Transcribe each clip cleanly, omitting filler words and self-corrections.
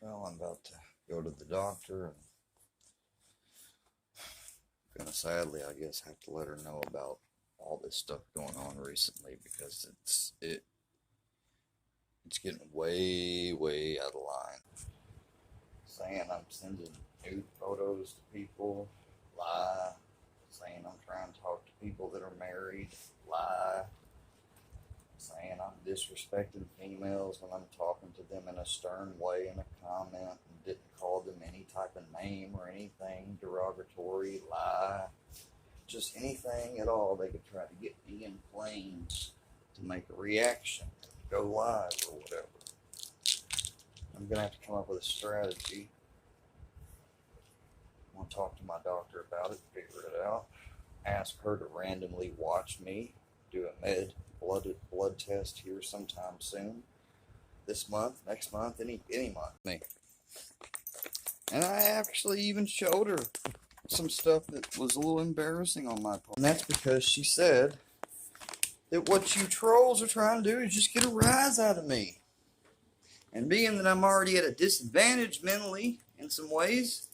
Well, I'm about to go to the doctor and gonna sadly, I guess, have to let her know about all this stuff going on recently because it's getting way out of line. Saying I'm sending nude photos to people, lie. Saying I'm trying to talk to people that are married, lie. Saying I'm disrespecting females when I'm talking to them in a stern way in a comment and didn't call them any type of name or anything derogatory, lie. Just anything at all they could try to get me inflamed to make a reaction, go live or whatever. I'm going to have to come up with a strategy. I'm going to talk to my doctor about it, figure it out, ask her to randomly watch me do a blood test here sometime soon. This month, next month, any month. Me. And I actually even showed her some stuff that was a little embarrassing on my part. And that's because she said that what you trolls are trying to do is just get a rise out of me. And being that I'm already at a disadvantage mentally in some ways,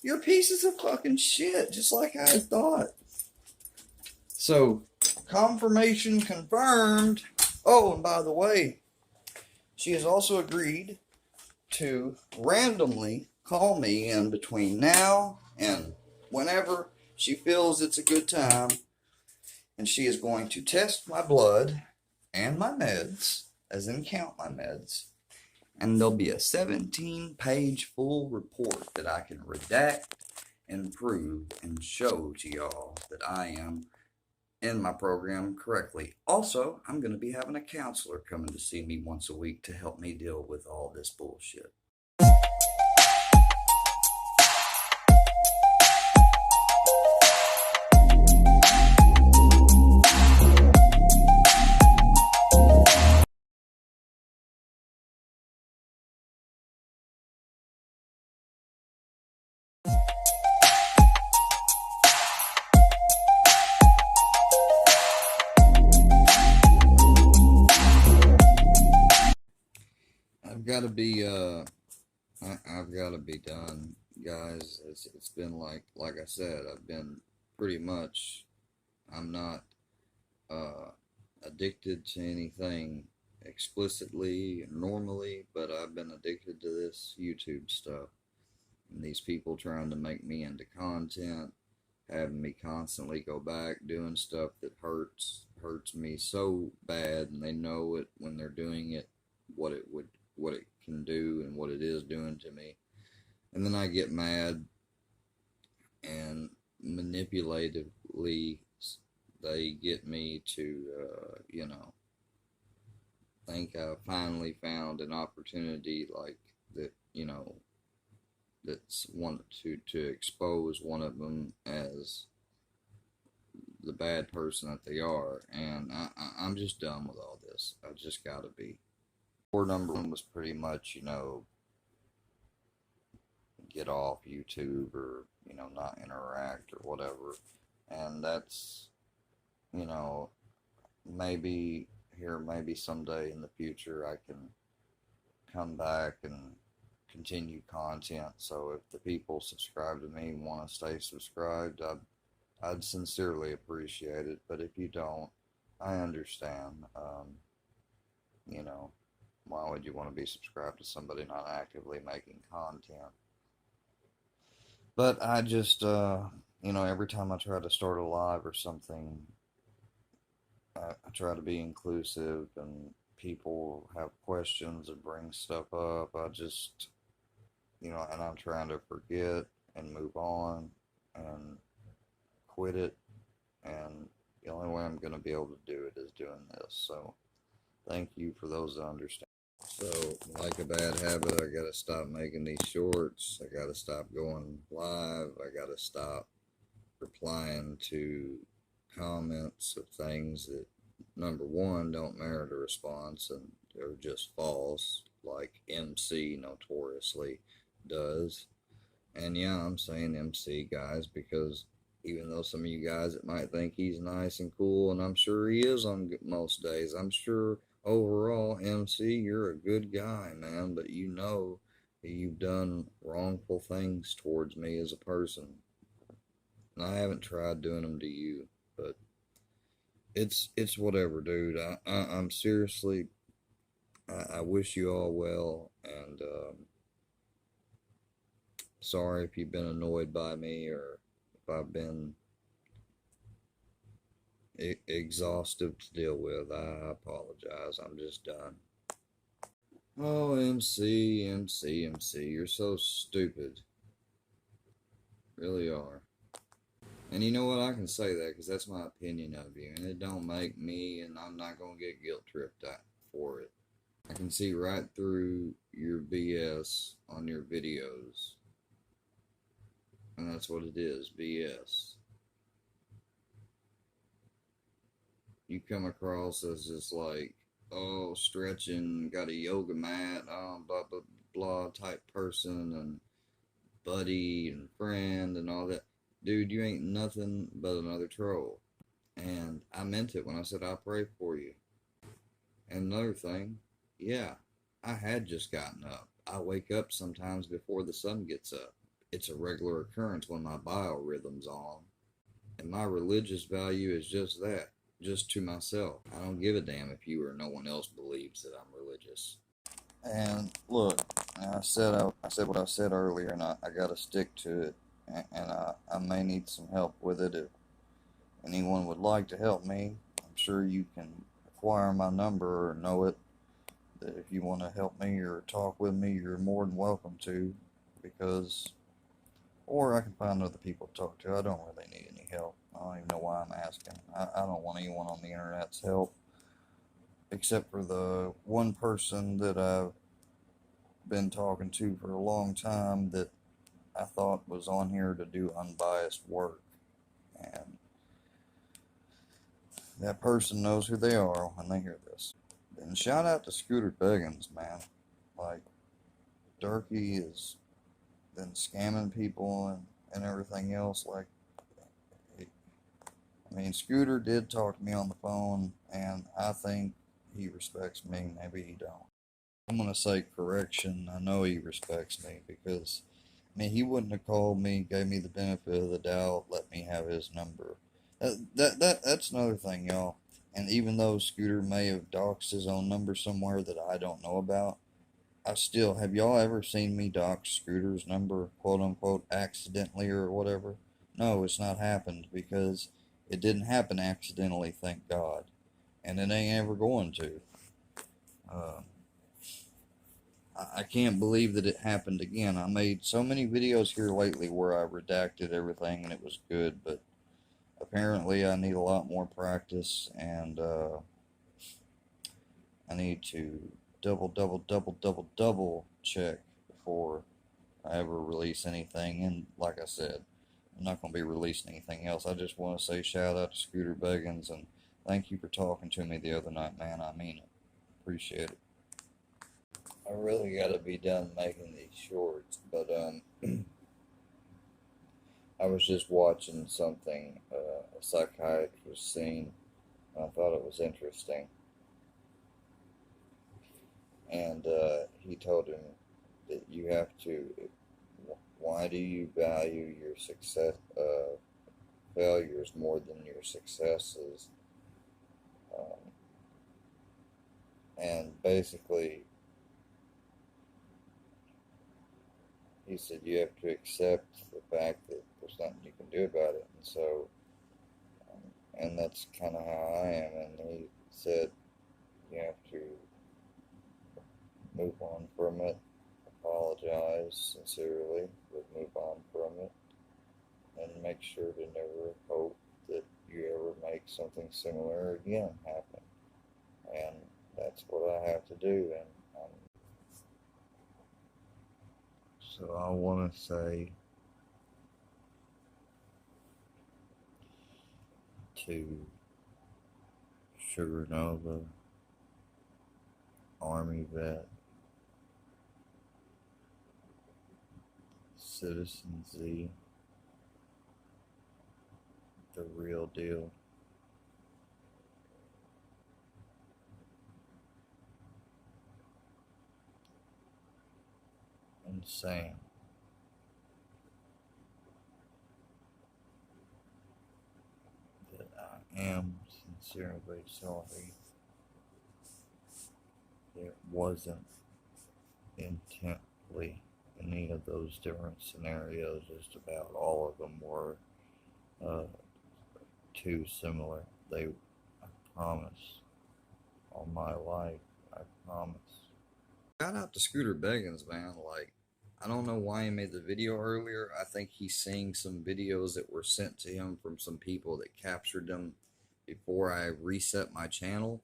you're pieces of fucking shit, just like I thought. So, confirmation confirmed. Oh, and by the way, she has also agreed to randomly call me in between now and whenever she feels it's a good time, and she is going to test my blood and my meds, as in count my meds, and there'll be a 17-page full report that I can redact and prove and show to y'all that I am in my program correctly. Also, I'm going to be having a counselor coming to see me once a week to help me deal with all this bullshit. I've got to be done, guys. It's been like I said, I've been pretty much, I'm not addicted to anything explicitly, normally, but I've been addicted to this YouTube stuff. And these people trying to make me into content, having me constantly go back, doing stuff that hurts me so bad, and they know it when they're doing it, what it can do and what it is doing to me. And then I get mad, and manipulatively they get me to think I finally found an opportunity like that, that's wanted to expose one of them as the bad person that they are. And I'm just done with all this. I just gotta be. Number one was pretty much, get off YouTube, or, not interact or whatever. And that's, maybe someday in the future I can come back and continue content. So if the people subscribe to me and want to stay subscribed, I'd sincerely appreciate it. But if you don't, I understand. Why would you want to be subscribed to somebody not actively making content? But I just, every time I try to start a live or something, I try to be inclusive, and people have questions and bring stuff up. I just, and I'm trying to forget and move on and quit it. And the only way I'm going to be able to do it is doing this. So thank you for those that understand. So, like a bad habit, I gotta stop making these shorts. I gotta stop going live. I gotta stop replying to comments of things that, number one, don't merit a response and are just false, like MC notoriously does. And yeah, I'm saying MC, guys, because even though some of you guys that might think he's nice and cool, and I'm sure he is on most days, I'm sure overall, MC, you're a good guy, man, but You've done wrongful things towards me as a person. And I haven't tried doing them to you, but it's whatever, dude. I'm seriously, I wish you all well, and sorry if you've been annoyed by me or if I've been exhaustive to deal with. I apologize. I'm just done. Oh, MC, you're so stupid. Really are. And you know what? I can say that because that's my opinion of you, and it don't make me, and I'm not gonna get guilt tripped out for it. I can see right through your BS on your videos, and that's what it is, BS. You come across as this like, oh, stretching, got a yoga mat, blah blah blah type person, and buddy and friend and all that. Dude, you ain't nothing but another troll. And I meant it when I said I pray for you. And another thing, yeah, I had just gotten up. I wake up sometimes before the sun gets up. It's a regular occurrence when my biorhythm's on. And my religious value is just that, just to myself. I don't give a damn if you or no one else believes that I'm religious. And look, I said what I said earlier, and I got to stick to it. And I may need some help with it. If anyone would like to help me, I'm sure you can acquire my number or know it. That if you want to help me or talk with me, you're more than welcome to. Because, or I can find other people to talk to. I don't really need any help. I don't even know why I'm asking. I don't want anyone on the internet's help, except for the one person that I've been talking to for a long time that I thought was on here to do unbiased work. And that person knows who they are when they hear this. And shout out to Scooter Beggins, man. Like, Durkee has been scamming people and everything else. Like, I mean, Scooter did talk to me on the phone, and I think he respects me. Maybe he don't. I'm going to say correction. I know he respects me because, I mean, he wouldn't have called me, gave me the benefit of the doubt, let me have his number. That's another thing, y'all. And even though Scooter may have doxed his own number somewhere that I don't know about, have y'all ever seen me dox Scooter's number, quote unquote, accidentally or whatever? No, it's not happened because it didn't happen accidentally, thank God. And it ain't ever going to. I can't believe that it happened again. I made so many videos here lately where I redacted everything and it was good, but apparently I need a lot more practice, and I need to double check before I ever release anything. And like I said, I'm not going to be releasing anything else. I just want to say shout out to Scooter Beggins, and thank you for talking to me the other night, man. I mean it. Appreciate it. I really got to be done making these shorts, but I was just watching something a psychiatrist seen, and I thought it was interesting. And he told him that you have to. Why do you value your failures more than your successes? And basically, he said you have to accept the fact that there's nothing you can do about it. And so, and that's kind of how I am. And he said you have to move on from it, apologize sincerely, but move on from it, and make sure to never hope that you ever make something similar again happen. And that's what I have to do. And so I want to say to Sugar Nova, Army vet, Citizen Z, the real deal. And saying that I am sincerely sorry. It wasn't intently any of those different scenarios. Just about all of them were too similar. I promise. All my life, I promise. Shout out to Scooter Beggins, man. Like, I don't know why he made the video earlier. I think he's seeing some videos that were sent to him from some people that captured them before I reset my channel.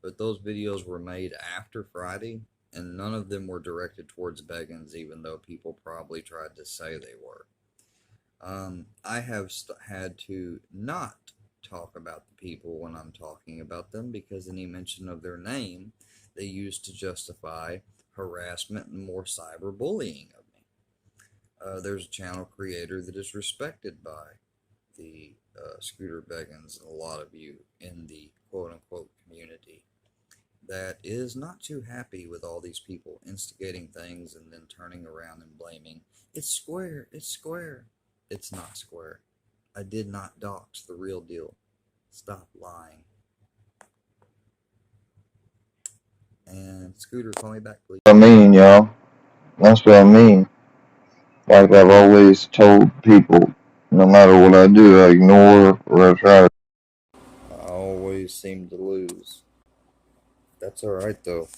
But those videos were made after Friday, and none of them were directed towards Beggins, even though people probably tried to say they were. I have had to not talk about the people when I'm talking about them, because any mention of their name they use to justify harassment and more cyberbullying of me. There's a channel creator that is respected by the Scooter Beggins and a lot of you in the quote-unquote community that is not too happy with all these people instigating things and then turning around and blaming, it's square, it's square. It's not square. I did not dox the real deal. Stop lying. And Scooter, call me back, please. I mean, y'all. That's what I mean. Like I've always told people, no matter what I do, I ignore or I try to. I always seem to lose. That's alright, though.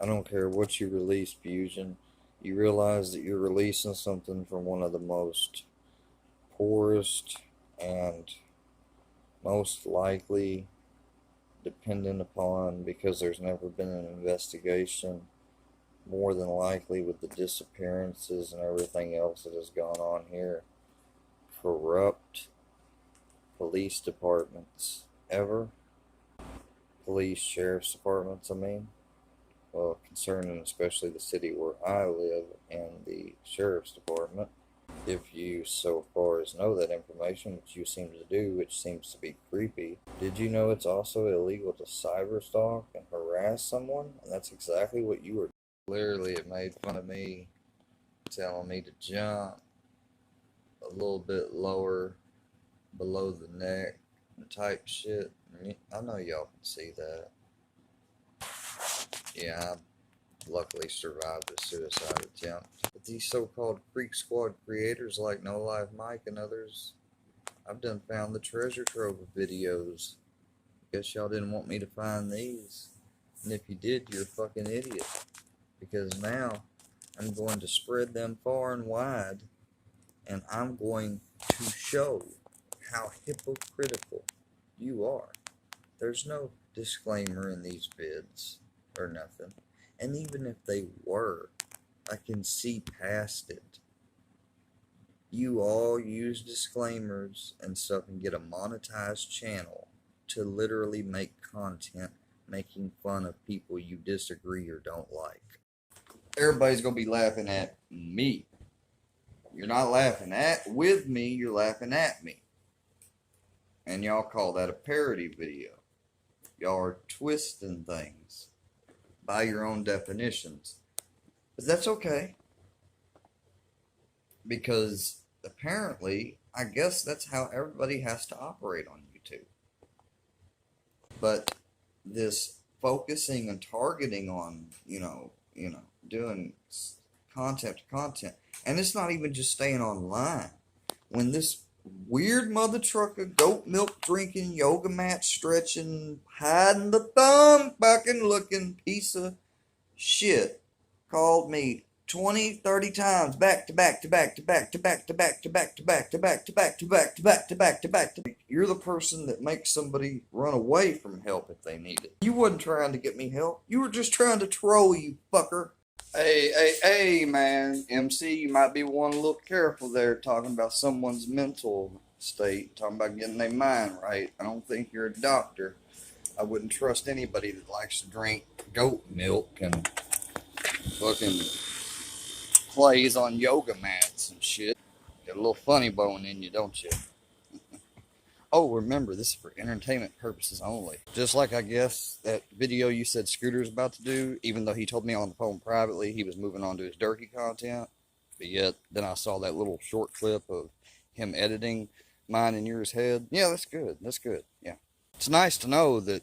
I don't care what you release, Fusion. You realize that you're releasing something from one of the most poorest and most likely dependent upon, because there's never been an investigation, more than likely with the disappearances and everything else that has gone on here, corrupt police departments ever. Police, sheriff's departments, I mean. Well, concerning especially the city where I live and the sheriff's department. If you so far as know that information, which you seem to do, which seems to be creepy, did you know it's also illegal to cyberstalk and harass someone? And that's exactly what you were. Clearly, it made fun of me, telling me to jump a little bit lower below the neck and type shit. I know y'all can see that. Yeah, I luckily survived a suicide attempt. But these so-called Freak Squad creators like No Life Mike and others, I've done found the treasure trove of videos. Guess y'all didn't want me to find these. And if you did, you're a fucking idiot. Because now I'm going to spread them far and wide, and I'm going to show how hypocritical you are. There's no disclaimer in these vids or nothing. And even if they were, I can see past it. You all use disclaimers and stuff and get a monetized channel to literally make content making fun of people you disagree or don't like. Everybody's going to be laughing at me. You're not laughing with me, you're laughing at me. And y'all call that a parody video. Y'all are twisting things by your own definitions. But that's okay. Because apparently, I guess that's how everybody has to operate on YouTube. But this focusing and targeting on, doing content to content. And it's not even just staying online. When this weird mother trucker, goat milk drinking, yoga mat stretching, hiding the thumb fucking looking piece of shit called me 20, 30 times back to back to back to back to back to back to back to back to back to back to back to back to back to back to back. You're the person that makes somebody run away from help if they need it. You wasn't trying to get me help. You were just trying to troll, you fucker. Hey, man, MC, you might be one a little careful there talking about someone's mental state, talking about getting their mind right. I don't think you're a doctor. I wouldn't trust anybody that likes to drink goat milk and fucking plays on yoga mats and shit. Got a little funny bone in you, don't you? Oh, remember, this is for entertainment purposes only. Just like I guess that video you said Scooter's about to do, even though he told me on the phone privately he was moving on to his Durkee content. But yet, then I saw that little short clip of him editing mine and yours head. Yeah, that's good. That's good. Yeah. It's nice to know that,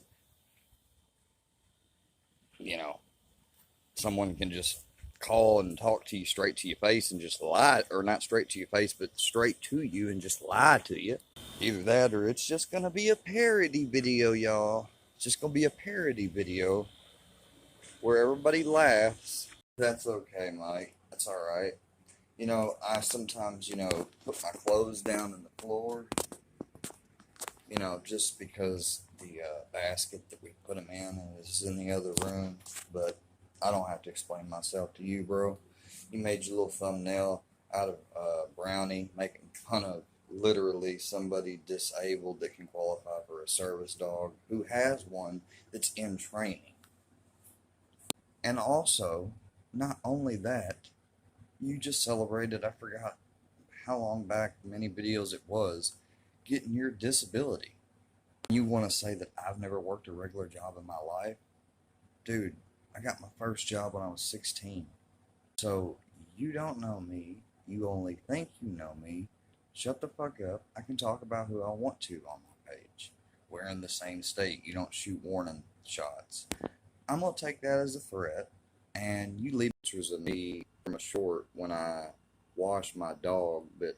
you know, someone can just call and talk to you straight to your face and just lie, or not straight to your face, but straight to you and just lie to you. Either that or it's just gonna be a parody video, y'all. It's just gonna be a parody video where everybody laughs. That's okay, Mike. That's alright. You know, I sometimes, put my clothes down on the floor, just because the basket that we put them in is in the other room. But I don't have to explain myself to you, bro. You made your little thumbnail out of Brownie, making fun of literally somebody disabled that can qualify for a service dog who has one that's in training. And also, not only that, you just celebrated, I forgot how long back, many videos it was, getting your disability. You want to say that I've never worked a regular job in my life? Dude, I got my first job when I was 16. So, you don't know me. You only think you know me. Shut the fuck up. I can talk about who I want to on my page. We're in the same state. You don't shoot warning shots. I'm going to take that as a threat. And you leave pictures of me from a short when I wash my dog, but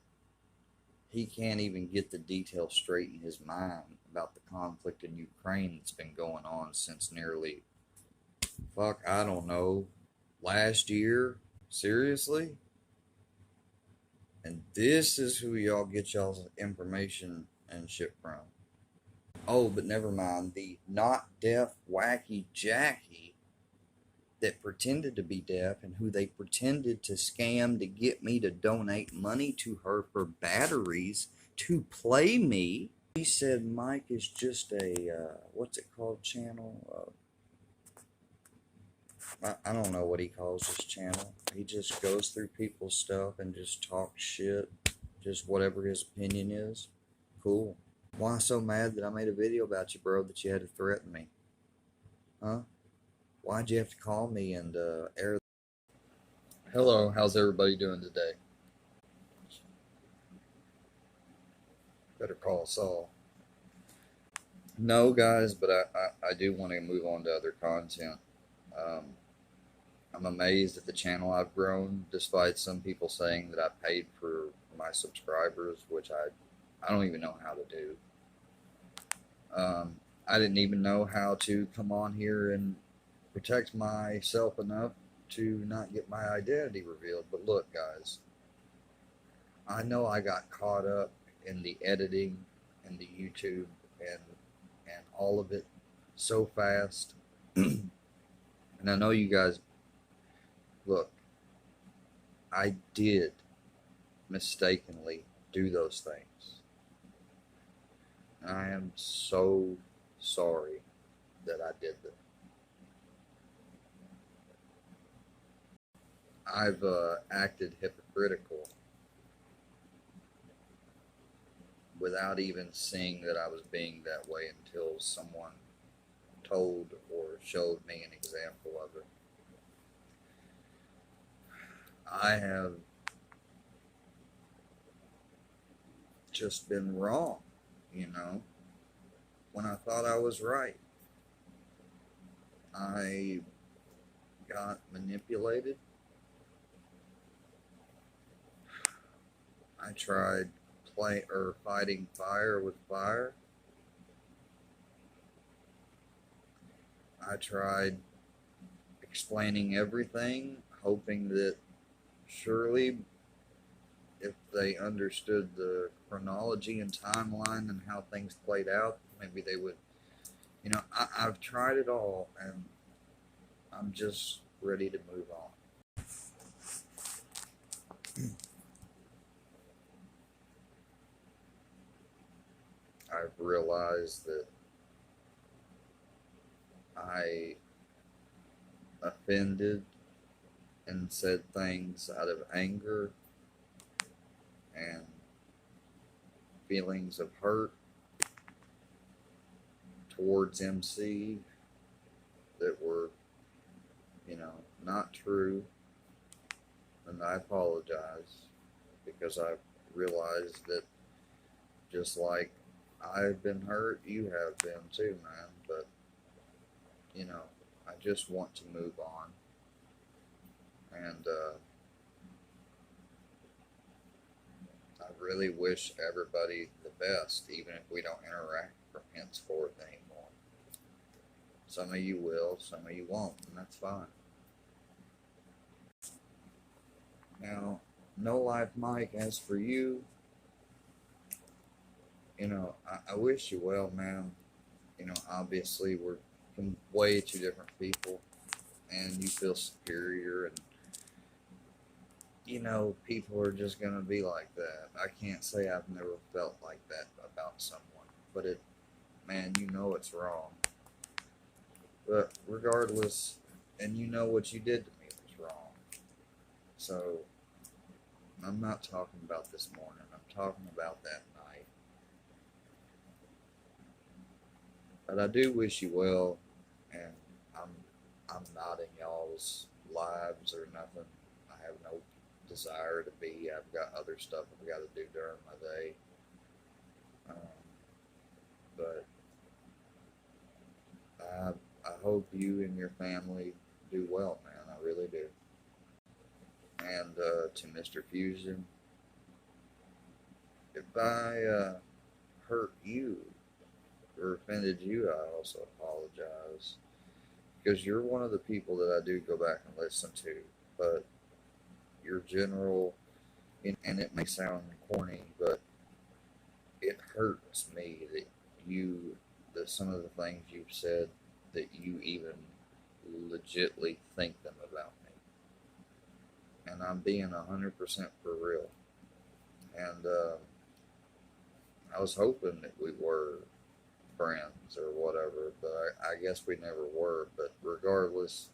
he can't even get the details straight in his mind about the conflict in Ukraine that's been going on since nearly, I don't know, last year. Seriously? And this is who y'all get y'all's information and shit from. Oh, but never mind. The not deaf wacky Jackie that pretended to be deaf and who they pretended to scam to get me to donate money to her for batteries to play me. He said Mike is just a, what's it called, channel? I don't know what he calls his channel. He just goes through people's stuff and just talks shit. Just whatever his opinion is. Cool. Why so mad that I made a video about you, bro, that you had to threaten me? Huh? Why'd you have to call me and air? Hello, how's everybody doing today? Better call Saul. No, guys, but I do want to move on to other content. I'm amazed at the channel I've grown, despite some people saying that I paid for my subscribers, which I don't even know how to do. I didn't even know how to come on here and protect myself enough to not get my identity revealed. But look, guys, I know I got caught up in the editing and the YouTube and all of it so fast. And I know you guys, look, I did mistakenly do those things. I am so sorry that I did them. I've acted hypocritical without even seeing that I was being that way until someone told or showed me an example of it. I have just been wrong, when I thought I was right. I got manipulated. I tried fighting fire with fire. I tried explaining everything, hoping that surely if they understood the chronology and timeline and how things played out, maybe they would, I've tried it all, and I'm just ready to move on. I've realized that I offended and said things out of anger and feelings of hurt towards MC that were, not true, and I apologize because I realized that just like I've been hurt, you have been too, man. But, I just want to move on. And I really wish everybody the best, even if we don't interact from henceforth anymore. Some of you will, some of you won't, and that's fine. Now, No Life Mike, as for you, I wish you well, man. Obviously we're way two different people, and you feel superior, and people are just gonna be like that. I can't say I've never felt like that about someone, but man, it's wrong. But regardless, and what you did to me was wrong. So I'm not talking about this morning. I'm talking about that night. But I do wish you well, and I'm not in y'all's lives or nothing. I have no desire to be. I've got other stuff I've got to do during my day. But I hope you and your family do well, man. I really do. And to Mr. Fusion, if I hurt you or offended you, I also apologize. Because you're one of the people that I do go back and listen to. But your general, and it may sound corny, but it hurts me that some of the things you've said, that you even legitly think them about me. And I'm being 100% for real. And I was hoping that we were friends or whatever, but I guess we never were. But regardless,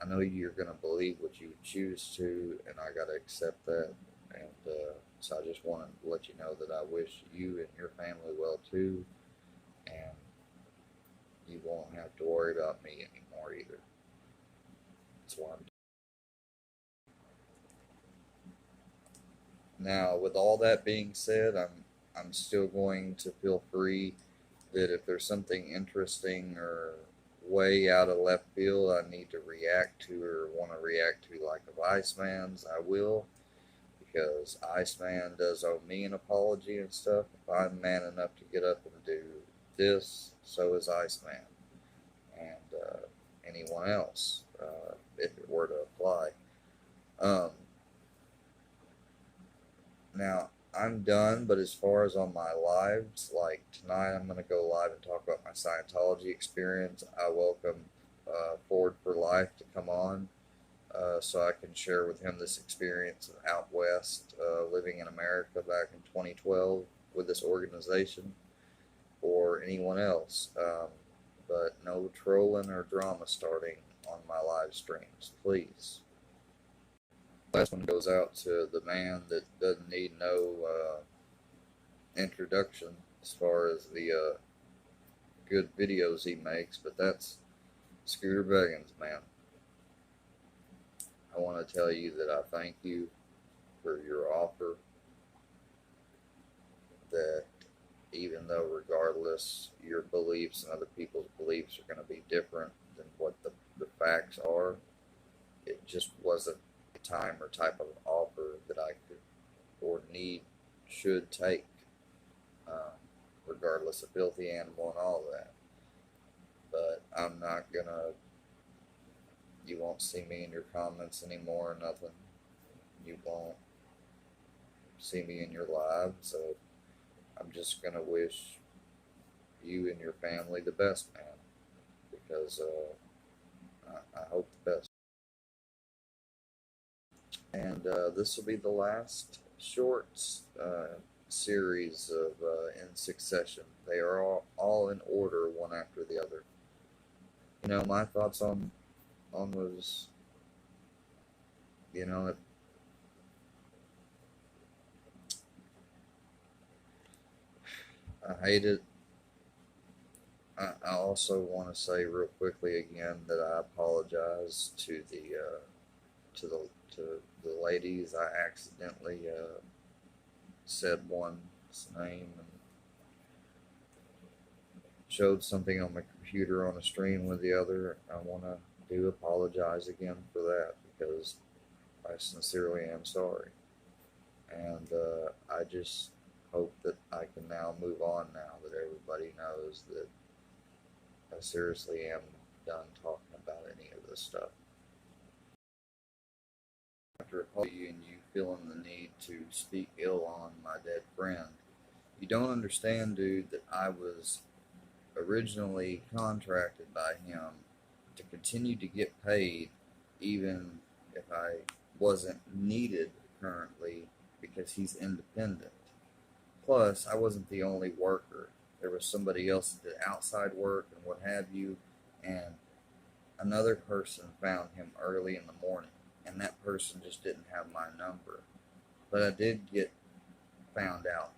I know you're going to believe what you choose to, and I got to accept that. And so I just wanted to let you know that I wish you and your family well too, and you won't have to worry about me anymore either. That's why I'm. Now, with all that being said, I'm still going to feel free that if there's something interesting or way out of left field I need to react to or want to react to, like of Iceman's, I will, because Iceman does owe me an apology and stuff. If I'm man enough to get up and do this, so is Iceman, and anyone else, if it were to apply. Now, I'm done, but as far as on my lives, like tonight I'm going to go live and talk about my Scientology experience. I welcome Forward for Life to come on so I can share with him this experience out west, living in America back in 2012 with this organization, or anyone else. But no trolling or drama starting on my live streams, please. Last one goes out to the man that doesn't need no introduction as far as the good videos he makes, but that's Scooter Beggins, man. I want to tell you that I thank you for your offer, that even though regardless your beliefs and other people's beliefs are going to be different than what the facts are, it just wasn't the time or type of offer that I could or should take, regardless of filthy animal and all that. But I'm not gonna, you won't see me in your comments anymore or nothing. You won't see me in your live, so I'm just gonna wish you and your family the best, man, because I hope the best. And this will be the last shorts series of in succession. They are all in order, one after the other. My thoughts on was, I hate it. I also want to say real quickly again that I apologize to to the to the ladies. I accidentally said one's name and showed something on my computer on a stream with the other. I want to apologize again for that because I sincerely am sorry. And I just hope that I can now move on now that everybody knows that I seriously am done talking about any of this stuff. After a you and you feeling the need to speak ill on my dead friend, you don't understand, dude, that I was originally contracted by him to continue to get paid even if I wasn't needed currently because he's independent. Plus, I wasn't the only worker. There was somebody else that did outside work and what have you, and another person found him early in the morning, and that person just didn't have my number. But I did find out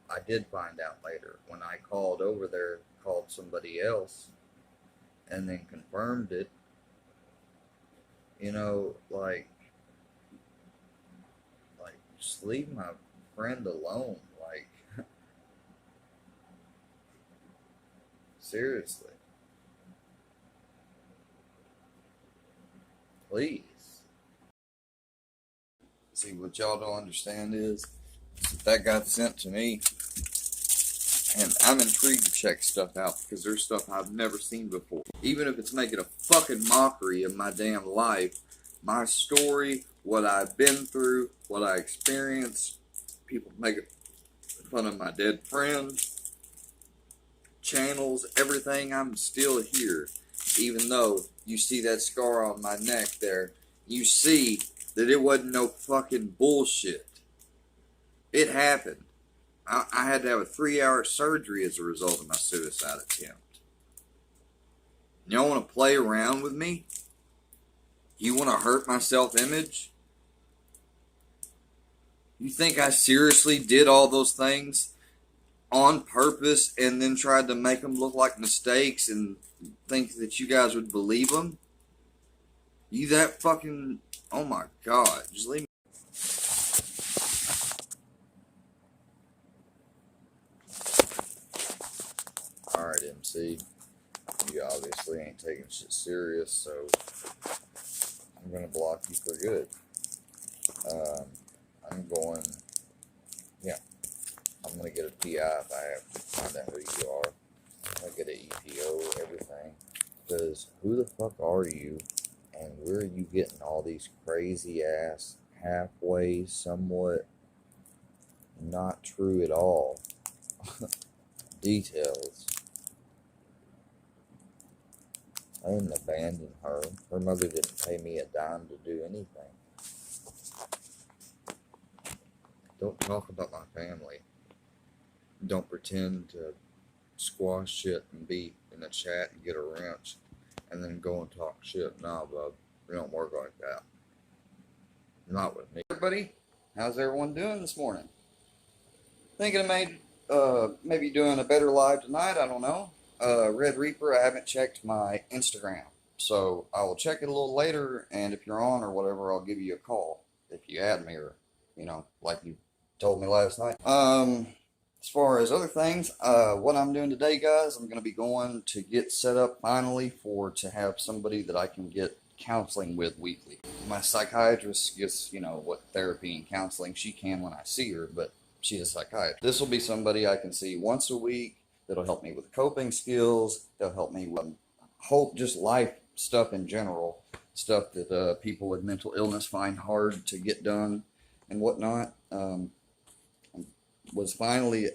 later when I called over there, called somebody else, and then confirmed it. You know, like just leave my friend alone. Like, seriously. Please. See, what y'all don't understand is that got sent to me, and I'm intrigued to check stuff out because there's stuff I've never seen before. Even if it's making a fucking mockery of my damn life, my story, what I've been through, what I experienced, people making fun of my dead friends, channels, everything, I'm still here. Even though you see that scar on my neck there, you see that it wasn't no fucking bullshit. It happened. I had to have a 3-hour surgery as a result of my suicide attempt. Y'all want to play around with me? You want to hurt my self-image? You think I seriously did all those things on purpose and then tried to make them look like mistakes and think that you guys would believe them? You that fucking... Oh my God. Just leave me. Alright, MC. You obviously ain't taking shit serious, so I'm gonna block you for good. I'm gonna get a PI if I have to find out who you are. I'm gonna get an EPO, everything. Because who the fuck are you, and where are you getting all these crazy ass, halfway, somewhat not true at all details? I didn't abandon her. Her mother didn't pay me a dime to do anything. Don't talk about my family. Don't pretend to squash shit and be in a chat and get a wrench and then go and talk shit. Nah, bub. We don't work like that. Not with me. Everybody, how's everyone doing this morning? Thinking of maybe doing a better live tonight. I don't know. Red Reaper, I haven't checked my Instagram, so I will check it a little later, and if you're on or whatever, I'll give you a call if you add me, or, you know, like you told me last night. As far as other things, what I'm doing today, guys, I'm going to be going to get set up finally to have somebody that I can get counseling with weekly. My psychiatrist gets, you know, what therapy and counseling she can when I see her, but she's a psychiatrist. This will be somebody I can see once a week. That'll help me with coping skills. They'll help me with just life stuff in general, stuff that people with mental illness find hard to get done and whatnot. Was finally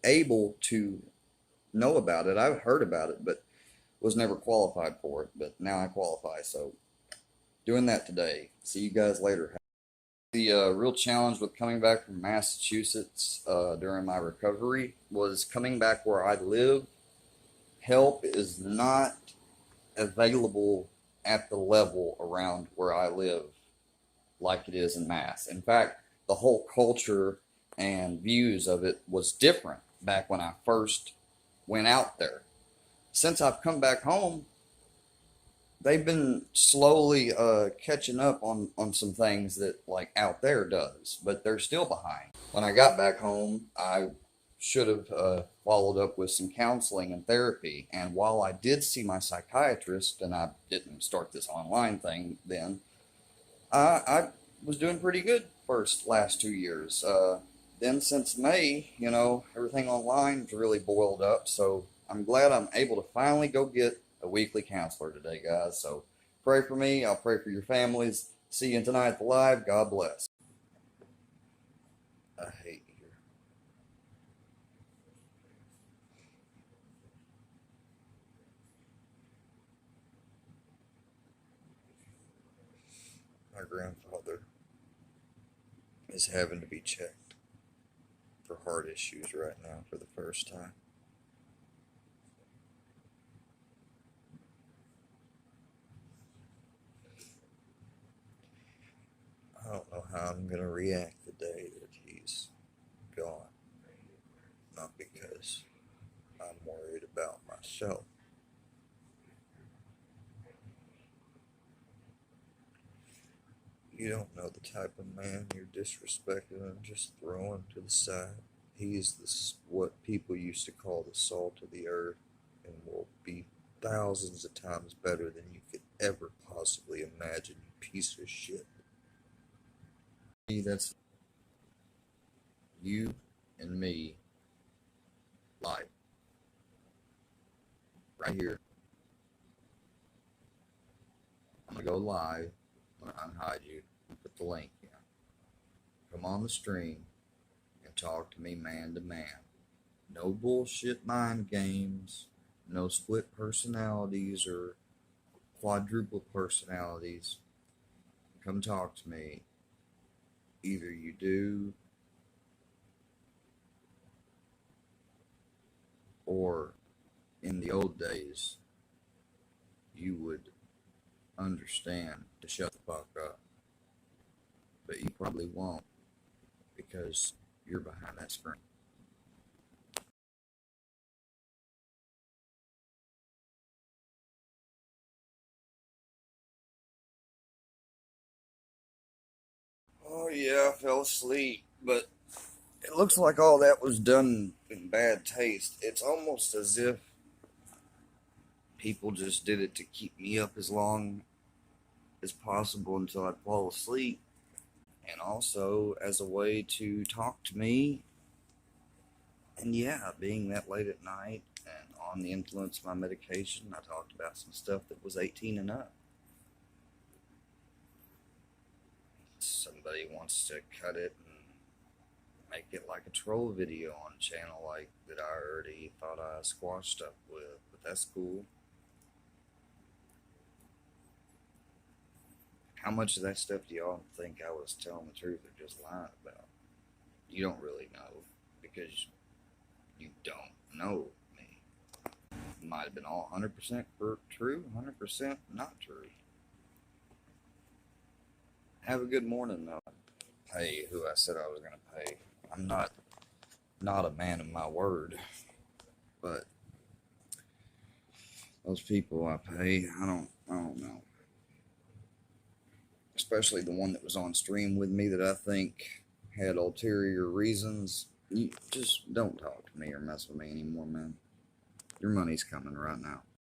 able to know about it. I've heard about it, but was never qualified for it. But now I qualify, so doing that today. See you guys later. The real challenge with coming back from Massachusetts during my recovery was coming back where I live. Help is not available at the level around where I live like it is in Mass. In fact, the whole culture and views of it was different back when I first went out there. since I've come back home, they've been slowly catching up on some things that like out there does, but they're still behind. When I got back home, I should have followed up with some counseling and therapy. And while I did see my psychiatrist, and I didn't start this online thing then, I was doing pretty good last 2 years. Then since May, everything online has really boiled up. So I'm glad I'm able to finally go get a weekly counselor today, guys. So pray for me. I'll pray for your families. See you tonight at the live. God bless. I hate you here. My grandfather is having to be checked for heart issues right now for the first time. I don't know how I'm going to react the day that he's gone. Not because I'm worried about myself. You don't know the type of man you're disrespecting and just throwing to the side. He's what people used to call the salt of the earth, and will be thousands of times better than you could ever possibly imagine, you piece of shit. That's you and me live right here. I'm gonna go live. I'm gonna unhide you and put the link in. Come on the stream and talk to me man to man. No bullshit mind games. No split personalities or quadruple personalities. Come talk to me. Either you do, or in the old days, you would understand to shut the fuck up. But you probably won't, because you're behind that screen. Oh yeah, I fell asleep, but it looks like all that was done in bad taste. It's almost as if people just did it to keep me up as long as possible until I'd fall asleep, and also as a way to talk to me. And yeah, being that late at night and on the influence of my medication, I talked about some stuff that was 18 and up. Somebody wants to cut it and make it like a troll video on a channel like that I already thought I squashed up with, but that's cool. How much of that stuff do y'all think I was telling the truth or just lying about? You don't really know, because you don't know me. It might have been all 100% true, 100% not true. Have a good morning, though. Pay who I said I was going to pay. I'm not a man of my word, but those people I pay, I don't know. Especially the one that was on stream with me that I think had ulterior reasons. You just don't talk to me or mess with me anymore, man. Your money's coming right now.